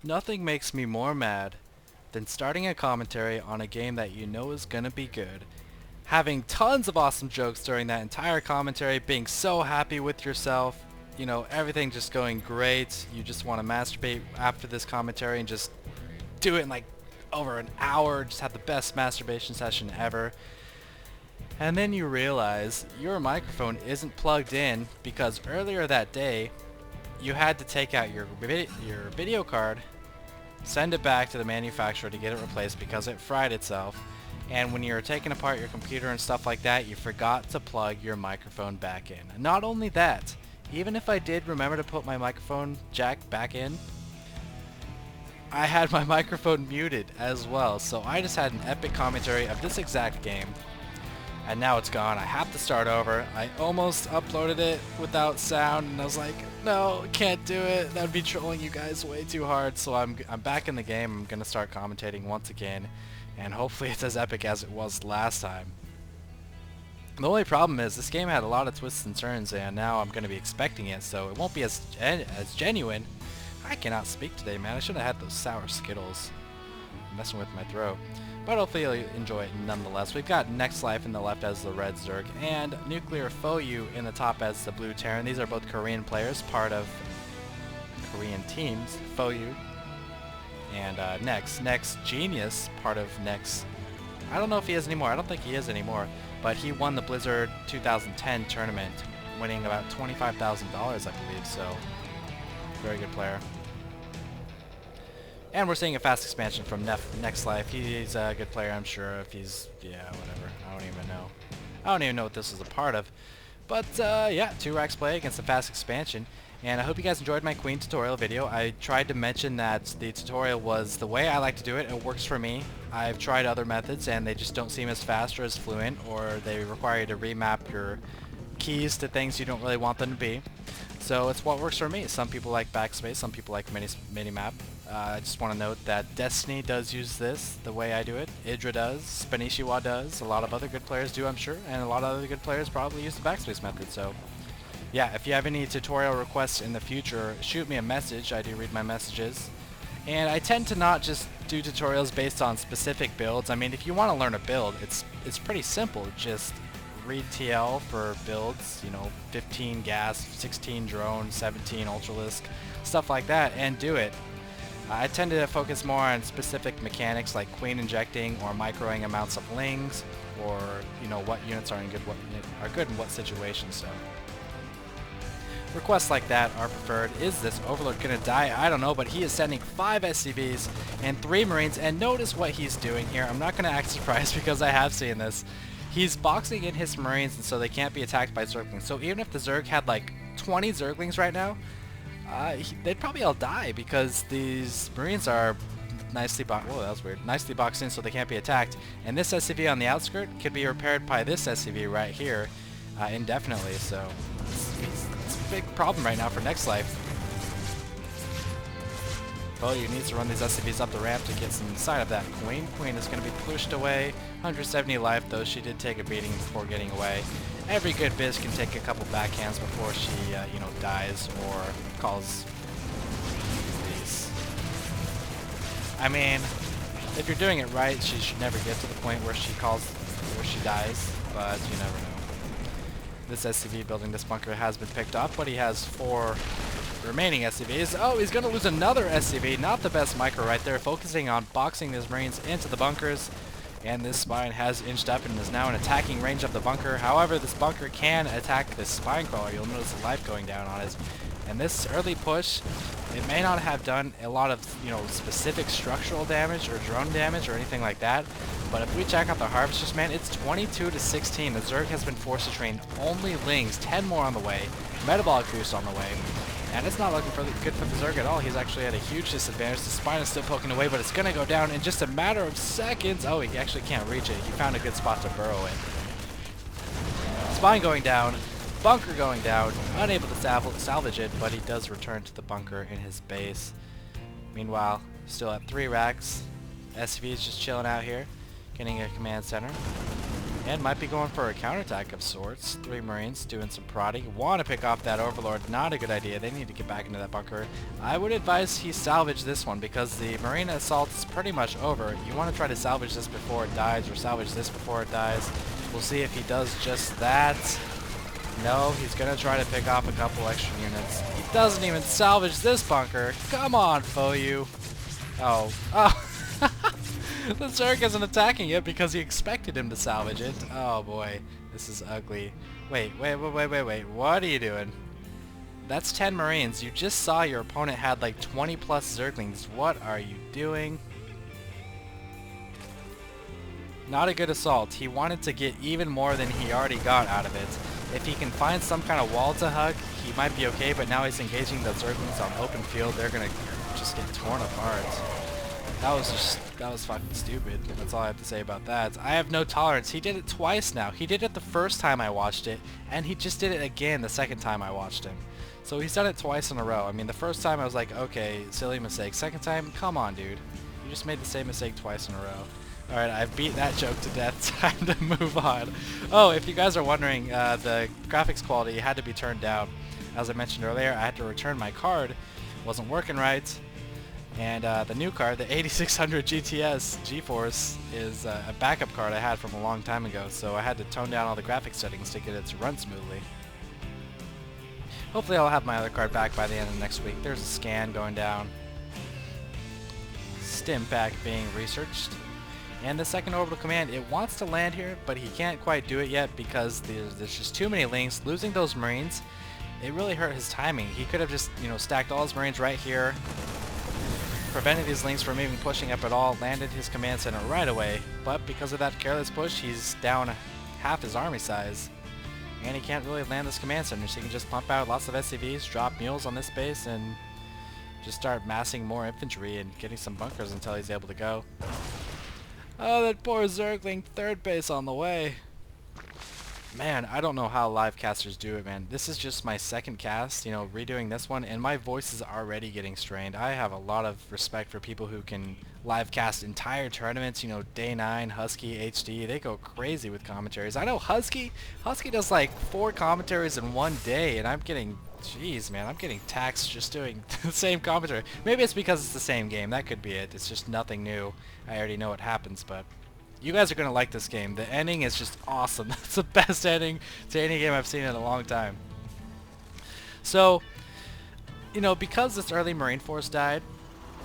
Nothing makes me more mad than starting a commentary on a game that you know is gonna be good, having tons of awesome jokes during that entire commentary, being so happy with yourself, everything just going great. You just want to masturbate after this commentary and just do it in like over an hour, just have the best masturbation session ever. And then you realize your microphone isn't plugged in because earlier that day you had to take out your video card, send it back to the manufacturer to get it replaced because it fried itself. And when you're taking apart your computer and stuff like that, you forgot to plug your microphone back in. Not only that, even if I did remember to put my microphone jack back in, I had my microphone muted as well. So I just had an epic commentary of this exact game, and now it's gone. I have to start over. I almost uploaded it without sound, and I was like, no, can't do it. That'd be trolling you guys way too hard. So I'm back in the game. I'm gonna start commentating once again, and hopefully it's as epic as it was last time. The only problem is this game had a lot of twists and turns, and now I'm gonna be expecting it, so it won't be as genuine. I cannot speak today, man. I should have had those sour Skittles. I'm messing with my throat. But hopefully you'll enjoy it nonetheless. We've got NEXLife in the left as the red Zerg, and NuclearfOu in the top as the blue Terran. These are both Korean players, part of Korean teams. FOU and Nex Genius, part of Nex. I don't know if he is anymore. I don't think he is anymore. But he won the Blizzard 2010 tournament, winning about $25,000, I believe. So, very good player. And we're seeing a fast expansion from NEXLife. He's a good player, I'm sure. If he's, yeah, whatever. I don't even know. I don't even know what this is a part of. But, yeah, 2 racks play against a fast expansion. And I hope you guys enjoyed my Queen tutorial video. I tried to mention that the tutorial was the way I like to do it. It works for me. I've tried other methods, and they just don't seem as fast or as fluent, or they require you to remap your keys to things you don't really want them to be. So it's what works for me. Some people like backspace, some people like minimap. I just want to note that Destiny does use this the way I do it. Idra does, Spanishiwa does, a lot of other good players do, I'm sure, and a lot of other good players probably use the backspace method. So yeah, if you have any tutorial requests in the future, shoot me a message. I do read my messages. And I tend to not just do tutorials based on specific builds. I mean, if you want to learn a build, it's pretty simple. Just read TL for builds, 15 gas, 16 drone, 17 ultralisk, stuff like that, and do it. I tend to focus more on specific mechanics like queen injecting or microing amounts of lings, or what units are good in what situations. So requests like that are preferred. Is this Overlord gonna die? I don't know, but he is sending 5 SCVs and 3 Marines, and notice what he's doing here. I'm not gonna act surprised because I have seen this. He's boxing in his Marines, and so they can't be attacked by Zerglings. So even if the Zerg had like 20 Zerglings right now, they'd probably all die because these Marines are nicely boxed. Whoa, that was weird. Nicely boxed in, so they can't be attacked. And this SCV on the outskirt could be repaired by this SCV right here indefinitely. So it's a big problem right now for NEXLife. Well, you need to run these SCVs up the ramp to get inside of that Queen. Queen is going to be pushed away. 170 life, though she did take a beating before getting away. Every good biz can take a couple backhands before she, dies or calls these. I mean, if you're doing it right, she should never get to the point where she dies, but you never know. This SCV building this bunker has been picked up, but he has 4 remaining SCVs. Oh, he's going to lose another SCV. Not the best micro right there, focusing on boxing his Marines into the bunkers. And this spine has inched up and is now in attacking range of the bunker. However, this bunker can attack this spine crawler. You'll notice the life going down on it. And this early push, it may not have done a lot of, specific structural damage or drone damage or anything like that. But if we check out the harvesters, man, it's 22 to 16. The Zerg has been forced to train only Lings, 10 more on the way, metabolic boost on the way. And it's not looking good for the Zerg at all. He's actually at a huge disadvantage. The spine is still poking away, but it's going to go down in just a matter of seconds. Oh, he actually can't reach it. He found a good spot to burrow in. Spine going down. Bunker going down. Unable to salvage it, but he does return to the bunker in his base. Meanwhile, still at 3 racks. SV is just chilling out here, getting a command center. And might be going for a counterattack of sorts. 3 Marines doing some prodding. Want to pick off that Overlord. Not a good idea. They need to get back into that bunker. I would advise he salvage this one because the Marine assault is pretty much over. You want to try to salvage this before it dies or salvage this before it dies. We'll see if he does just that. No, he's going to try to pick off a couple extra units. He doesn't even salvage this bunker. Come on, FOU. Oh. Oh. The Zerg isn't attacking it because he expected him to salvage it. Oh boy, this is ugly. Wait. What are you doing? That's 10 Marines. You just saw your opponent had like 20 plus Zerglings. What are you doing? Not a good assault. He wanted to get even more than he already got out of it. If he can find some kind of wall to hug, he might be okay, but now he's engaging the Zerglings on open field. They're gonna just get torn apart. That was fucking stupid. That's all I have to say about that. I have no tolerance. He did it twice now. He did it the first time I watched it, and he just did it again the second time I watched him. So he's done it twice in a row. I mean, the first time I was like, okay, silly mistake. Second time, come on, dude. You just made the same mistake twice in a row. Alright, I've beat that joke to death. Time to move on. Oh, if you guys are wondering, the graphics quality had to be turned down. As I mentioned earlier, I had to return my card. Wasn't working right. And the new card, the 8600 GTS GeForce, is a backup card I had from a long time ago, so I had to tone down all the graphics settings to get it to run smoothly. Hopefully I'll have my other card back by the end of next week. There's a scan going down. Stim pack being researched. And the second orbital command, it wants to land here, but he can't quite do it yet because there's just too many links. Losing those Marines, it really hurt his timing. He could have just, stacked all his Marines right here, prevented these links from even pushing up at all, landed his command center right away, but because of that careless push, he's down half his army size, and he can't really land this command center, so he can just pump out lots of SCVs, drop mules on this base, and just start massing more infantry and getting some bunkers until he's able to go. Oh, that poor Zergling, third base on the way. Man, I don't know how live casters do it, man. This is just my second cast, redoing this one, and my voice is already getting strained. I have a lot of respect for people who can live cast entire tournaments, Day 9, Husky, HD. They go crazy with commentaries. I know Husky does like 4 commentaries in one day, and I'm getting, jeez, man, I'm getting taxed just doing the same commentary. Maybe it's because it's the same game. That could be it. It's just nothing new. I already know what happens, but you guys are going to like this game. The ending is just awesome. That's the best ending to any game I've seen in a long time. So, because this early Marine Force died,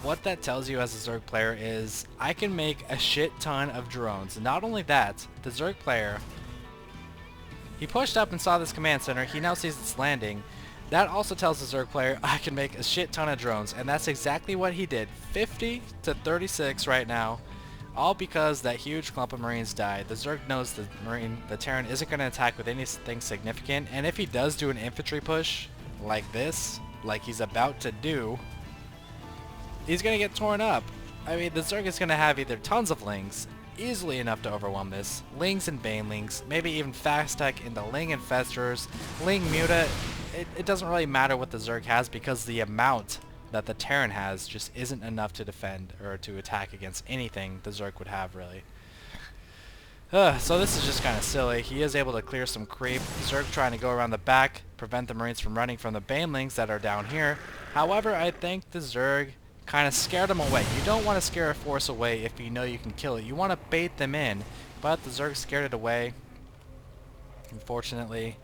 what that tells you as a Zerg player is I can make a shit ton of drones. Not only that, the Zerg player, he pushed up and saw this command center. He now sees it's landing. That also tells the Zerg player I can make a shit ton of drones, and that's exactly what he did. 50 to 36 right now. All because that huge clump of Marines died. The Zerg knows the Terran isn't going to attack with anything significant, and if he does do an infantry push like this, like he's about to do, he's going to get torn up. I mean, the Zerg is going to have either tons of Lings, easily enough to overwhelm this, Lings and Banelings, maybe even fast tech into Ling Infestors, Ling Muta. It doesn't really matter what the Zerg has because the amount that the Terran has just isn't enough to defend or to attack against anything the Zerg would have, really. So this is just kind of silly. He is able to clear some creep. Zerg trying to go around the back, prevent the Marines from running from the Banelings that are down here. However, I think the Zerg kind of scared them away. You don't want to scare a force away if you know you can kill it. You want to bait them in, but the Zerg scared it away. Unfortunately,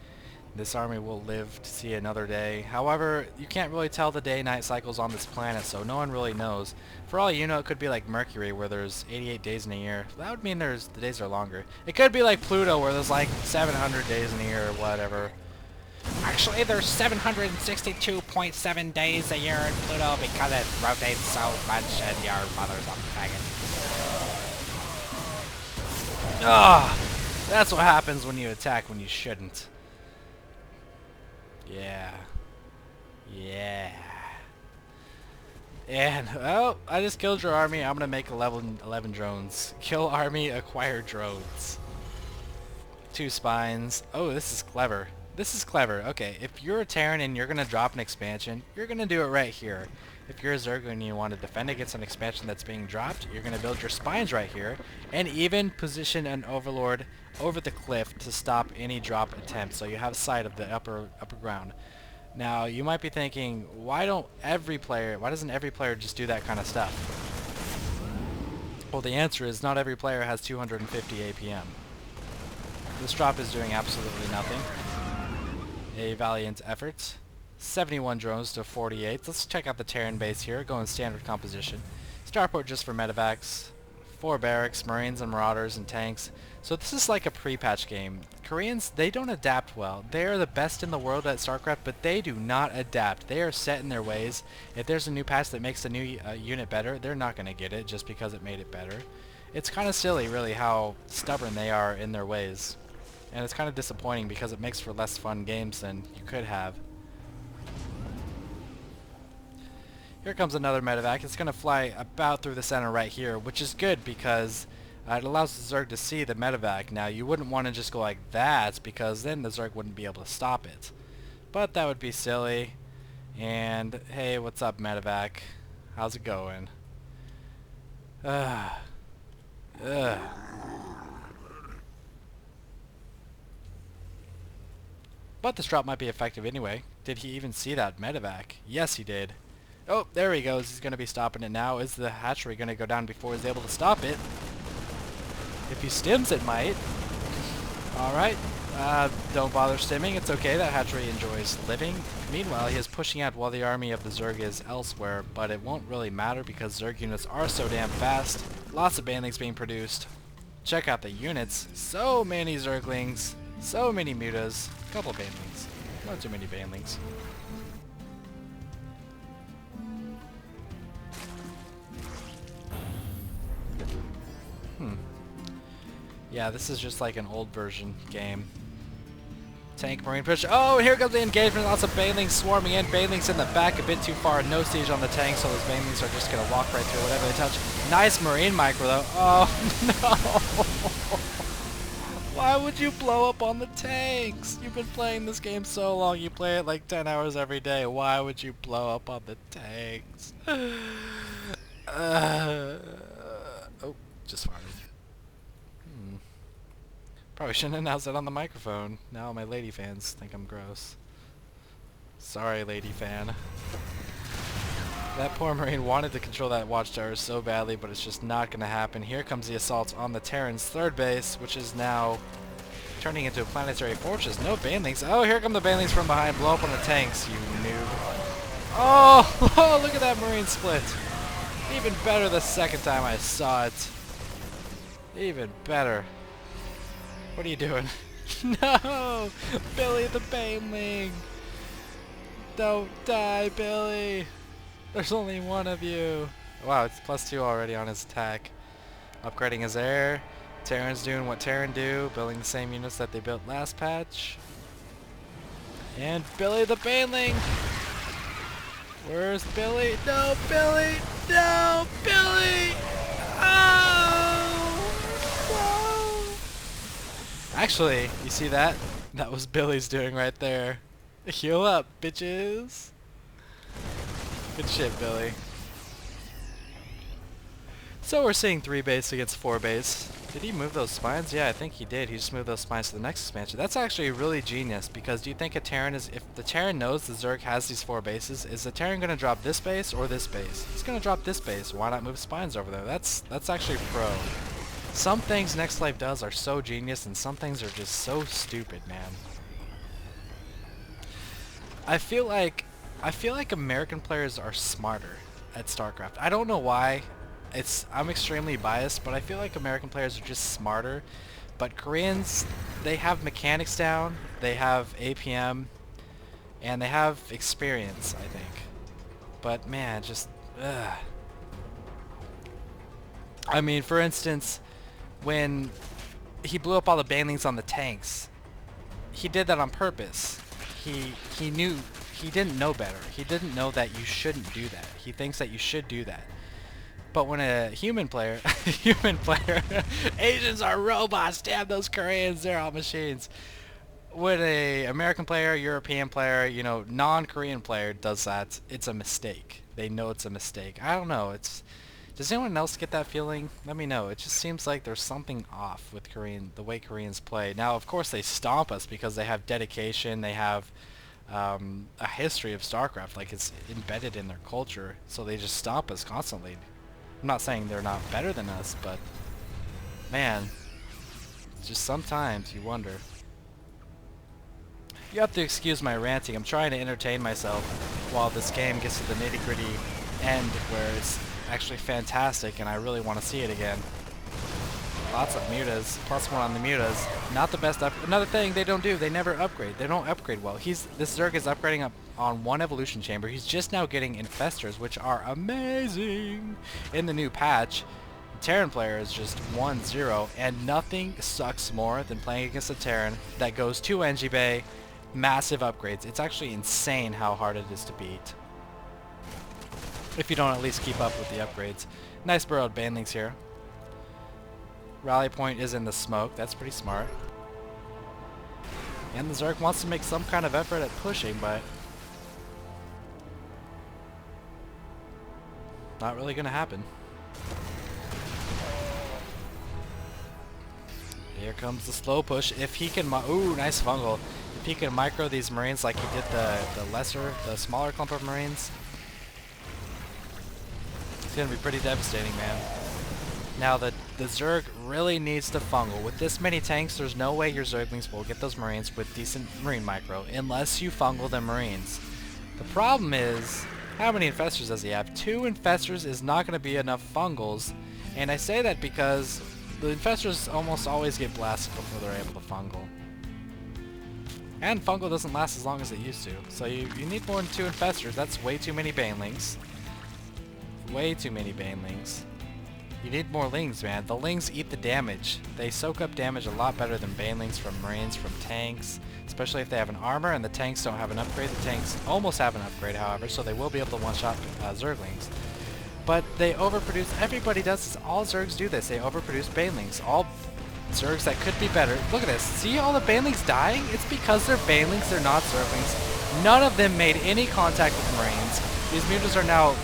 this army will live to see another day. However, you can't really tell the day-night cycles on this planet, so no one really knows. For all you know, it could be like Mercury, where there's 88 days in a year. That would mean the days are longer. It could be like Pluto, where there's like 700 days in a year or whatever. Actually, there's 762.7 days a year in Pluto because it rotates so much and your mother's a faggot. Ah, that's what happens when you attack when you shouldn't. Yeah. And, oh, I just killed your army. I'm going to make 11 drones. Kill army, acquire drones. 2 spines. Oh, this is clever. This is clever. Okay, if you're a Terran and you're going to drop an expansion, you're going to do it right here. if you're a Zerg and you want to defend against an expansion that's being dropped, you're going to build your spines right here, and even position an Overlord over the cliff to stop any drop attempt, so you have sight of the upper ground. Now, you might be thinking, why doesn't every player just do that kind of stuff? Well, the answer is not every player has 250 APM. This drop is doing absolutely nothing. A valiant effort. 71 drones to 48. Let's check out the Terran base here, going standard composition. Starport just for medevacs. 4 barracks, marines and marauders and tanks. So this is like a pre-patch game. Koreans, they don't adapt well. They are the best in the world at StarCraft, but they do not adapt. They are set in their ways. If there's a new patch that makes the new unit better, they're not going to get it just because it made it better. It's kind of silly, really, how stubborn they are in their ways. And it's kind of disappointing because it makes for less fun games than you could have. Here comes another medevac. It's going to fly about through the center right here, which is good because it allows the Zerg to see the medevac. Now, you wouldn't want to just go like that because then the Zerg wouldn't be able to stop it. But that would be silly. And, hey, what's up, medevac? How's it going? Ugh. But this drop might be effective anyway. Did he even see that medevac? Yes, he did. Oh, there he goes. He's going to be stopping it now. Is the hatchery going to go down before he's able to stop it? If he stims, it might. Alright. Don't bother stimming. It's okay. That hatchery enjoys living. Meanwhile, he is pushing out while the army of the Zerg is elsewhere, but it won't really matter because Zerg units are so damn fast. Lots of banelings being produced. Check out the units. So many Zerglings. So many mutas. A couple of banelings. Not too many banelings. Yeah, this is just like an old version game. Tank, marine push. Oh, here comes the engagement. Lots of banelings swarming in. Banelings in the back a bit too far. No siege on the tank, so those banelings are just going to walk right through whatever they touch. Nice marine micro, though. Oh, no. Why would you blow up on the tanks? You've been playing this game so long. You play it like 10 hours every day. Why would you blow up on the tanks? Oh, just farted. Probably shouldn't announce that on the microphone. Now my lady fans think I'm gross. Sorry, lady fan. That poor marine wanted to control that watchtower so badly, but it's just not going to happen. Here comes the assault on the Terran's third base, which is now turning into a planetary fortress. No banelings. Oh, here come the banelings from behind. Blow up on the tanks, you noob. Oh, oh, look at that marine split. Even better the second time I saw it. Even better. What are you doing? No! Billy the baneling! Don't die, Billy! There's only one of you! Wow, it's +2 already on his attack. Upgrading his air. Terran's doing what Terran do, building the same units that they built last patch. And Billy the baneling! Where's Billy? No, Billy! No, Billy! Actually, you see that? That was Billy's doing right there. Heal up, bitches! Good shit, Billy. So we're seeing 3 base against 4 base. Did he move those spines? Yeah, I think he did. He just moved those spines to the next expansion. That's actually really genius, because do you think a Terran is... If the Terran knows the Zerg has these 4 bases, is the Terran going to drop this base or this base? He's going to drop this base. Why not move spines over there? That's actually pro. Some things NEXLife does are so genius, and some things are just so stupid, man. I feel like American players are smarter at StarCraft. I don't know why. I'm extremely biased, but I feel like American players are just smarter. But Koreans, they have mechanics down, they have APM, and they have experience, I think. But man, just ugh. I mean, for instance, when he blew up all the banelings on the tanks, he did that on purpose. He knew, he didn't know better. He didn't know that you shouldn't do that. He thinks that you should do that. But when a human player, Asians are robots, damn those Koreans, they're all machines. When a American player, European player, you know, non-Korean player does that, it's a mistake. they know it's a mistake. I don't know. Does anyone else get that feeling? Let me know. It just seems like there's something off with the way Koreans play. Now, of course, they stomp us because they have dedication. They have a history of StarCraft. Like, it's embedded in their culture. So they just stomp us constantly. I'm not saying they're not better than us, but man, just sometimes you wonder. You have to excuse my ranting. I'm trying to entertain myself while this game gets to the nitty-gritty end where it's actually fantastic and I really want to see it again. Lots of mutas, +1 on the mutas. Not the best another thing they don't do, they never upgrade. They don't upgrade well. This Zerg is upgrading up on 1 evolution chamber. He's just now getting infestors, which are amazing in the new patch. Terran player is just 1-0, and nothing sucks more than playing against a Terran that goes to NG Bay, massive upgrades. It's actually insane how hard it is to beat, if you don't at least keep up with the upgrades. Nice burrowed banelings here. Rally point is in the smoke, that's pretty smart. And the Zerg wants to make some kind of effort at pushing, but not really gonna happen. Here comes the slow push. If he can, ooh, nice fungal. If he can micro these Marines like he did the smaller clump of Marines, it's gonna be pretty devastating, man. Now the Zerg really needs to fungal. With this many tanks, there's no way your Zerglings will get those Marines with decent Marine micro unless you fungal the Marines. The problem is, how many infestors does he have? 2 infestors is not going to be enough fungals, and I say that because the infestors almost always get blasted before they're able to fungal. And fungal doesn't last as long as it used to, so you need more than 2 infestors. That's way too many banelings. Way too many banelings. You need more lings, man. The lings eat the damage. They soak up damage a lot better than banelings from Marines, from tanks, especially if they have an armor and the tanks don't have an upgrade. The tanks almost have an upgrade, however, so they will be able to one-shot Zerglings. But they overproduce. Everybody does this. All Zergs do this. They overproduce banelings. All Zergs that could be better. Look at this. See all the banelings dying? It's because they're banelings, they're not Zerglings. None of them made any contact with Marines. These mutas are now,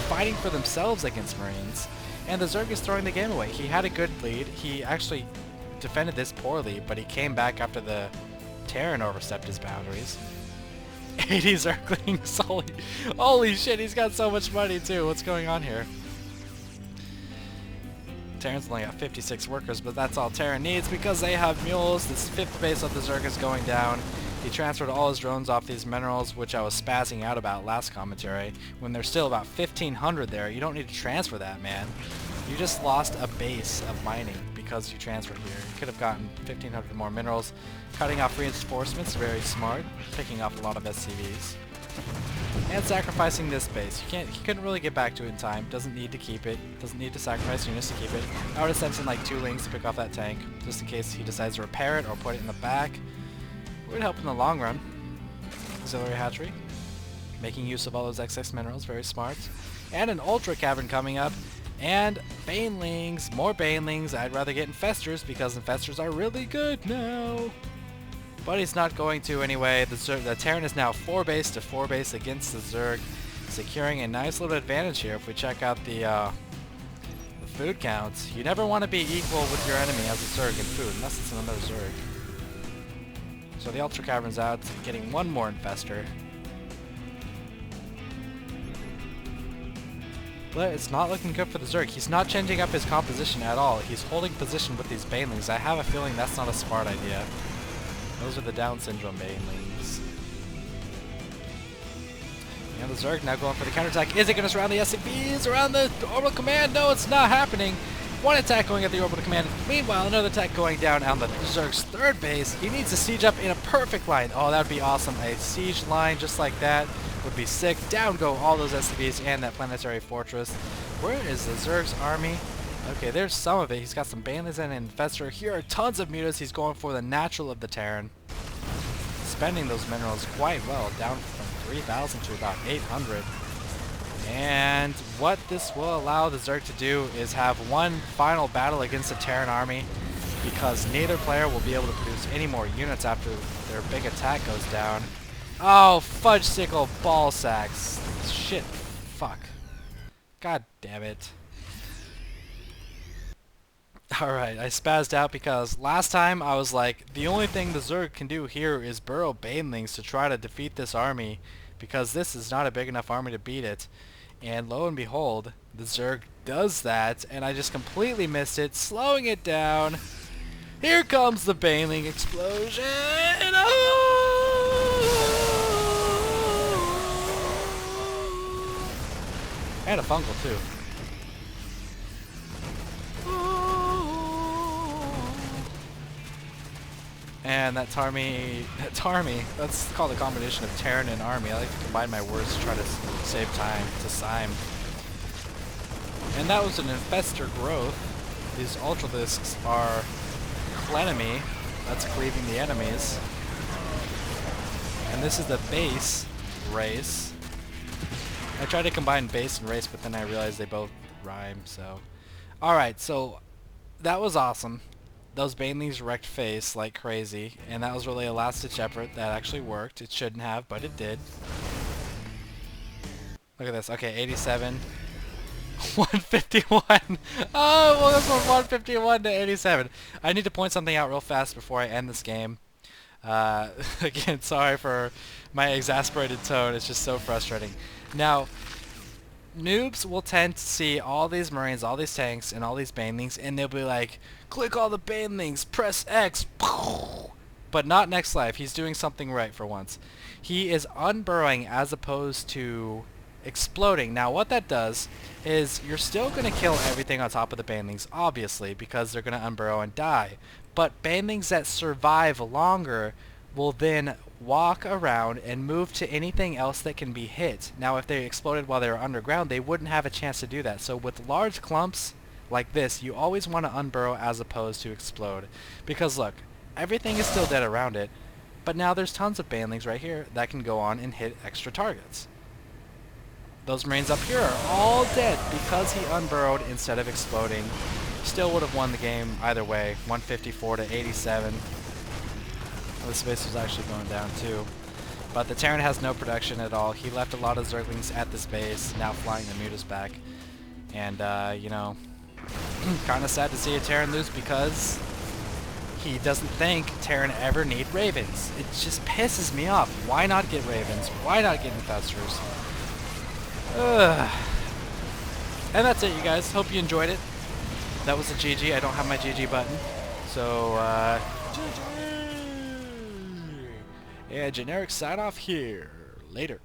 fighting for themselves against Marines. And the Zerg is throwing the game away. He had a good lead. He actually defended this poorly, but he came back after the Terran overstepped his boundaries. 80 Zerglings. Holy shit, he's got so much money too. What's going on here? Terran's only got 56 workers, but that's all Terran needs because they have mules. This 5th base of the Zerg is going down. He transferred all his drones off these minerals, which I was spazzing out about last commentary. When there's still about 1,500 there, you don't need to transfer that, man. You just lost a base of mining because you transferred here. You could have gotten 1,500 more minerals. Cutting off reinforcements, very smart. Picking off a lot of SCVs. And sacrificing this base. He couldn't really get back to it in time. Doesn't need to keep it. Doesn't need to sacrifice units to keep it. I would have sent in like 2 lings to pick off that tank, just in case he decides to repair it or put it in the back. It would help in the long run. Auxiliary hatchery. Making use of all those excess minerals, very smart. And an ultra cavern coming up. And banelings, more banelings. I'd rather get infestors because infestors are really good now. But he's not going to anyway. The Terran is now 4 base to 4 base against the Zerg, securing a nice little advantage here if we check out the food counts. You never want to be equal with your enemy as a Zerg in food, unless it's another Zerg. So the Ultra Cavern's out, getting 1 more infestor. But it's not looking good for the Zerg. He's not changing up his composition at all. He's holding position with these banelings. I have a feeling that's not a smart idea. Those are the Down Syndrome banelings. And the Zerg now going for the counterattack. Is it going to surround the SCVs around the orbital command? No, it's not happening. 1 attack going at the orbital command. Meanwhile, another attack going down on the Zerg's 3rd base. He needs to siege up in a perfect line. Oh, that would be awesome. A siege line just like that would be sick. Down go all those SCVs and that planetary fortress. Where is the Zerg's army? Okay, there's some of it. He's got some banelings and an infestor. Here are tons of mutas. He's going for the natural of the Terran. Spending those minerals quite well, down from 3,000 to about 800. And what this will allow the Zerg to do is have 1 final battle against the Terran army, because neither player will be able to produce any more units after their big attack goes down. Oh, fudge sickle ball sacks. Shit fuck. God damn it. Alright, I spazzed out because last time I was like, the only thing the Zerg can do here is burrow banelings to try to defeat this army, because this is not a big enough army to beat it. And lo and behold, the Zerg does that, and I just completely missed it, slowing it down. Here comes the baneling explosion! Oh! And a fungal too. And that Tarmy, that's called a combination of Terran and Army. I like to combine my words to try to save time to Sime. And that was an Infestor growth. These Ultralisks are Clenemy, that's cleaving the enemies. And this is the base race. I tried to combine base and race, but then I realized they both rhyme, so. Alright, so that was awesome. Those banelings wrecked face like crazy, and that was really a last-ditch effort that actually worked. It shouldn't have, but it did. Look at this. Okay, 87. 151. Oh, well, this was 151 to 87. I need to point something out real fast before I end this game. Again, sorry for my exasperated tone. It's just so frustrating. Now, noobs will tend to see all these Marines, all these tanks, and all these banelings, and they'll be like, click all the banelings, press X, but not NEXLife. He's doing something right for once. He is unburrowing as opposed to exploding. Now what that does is you're still going to kill everything on top of the banelings, obviously, because they're going to unburrow and die. But banelings that survive longer will then walk around and move to anything else that can be hit. Now if they exploded while they were underground, they wouldn't have a chance to do that. So with large clumps like this, you always want to unburrow as opposed to explode. Because look, everything is still dead around it, but now there's tons of banelings right here that can go on and hit extra targets. Those Marines up here are all dead because he unburrowed instead of exploding. Still would have won the game either way, 154 to 87. The space was actually going down too. But the Terran has no protection at all. He left a lot of Zerglings at this base, now flying the Mutas back. And, you know, kind of sad to see a Terran lose because he doesn't think Terran ever need Ravens. It just pisses me off. Why not get Ravens? Why not get Infestors? Ugh. And that's it, you guys. Hope you enjoyed it. That was a GG. I don't have my GG button. So, GG! Yeah, generic sign off here. Later.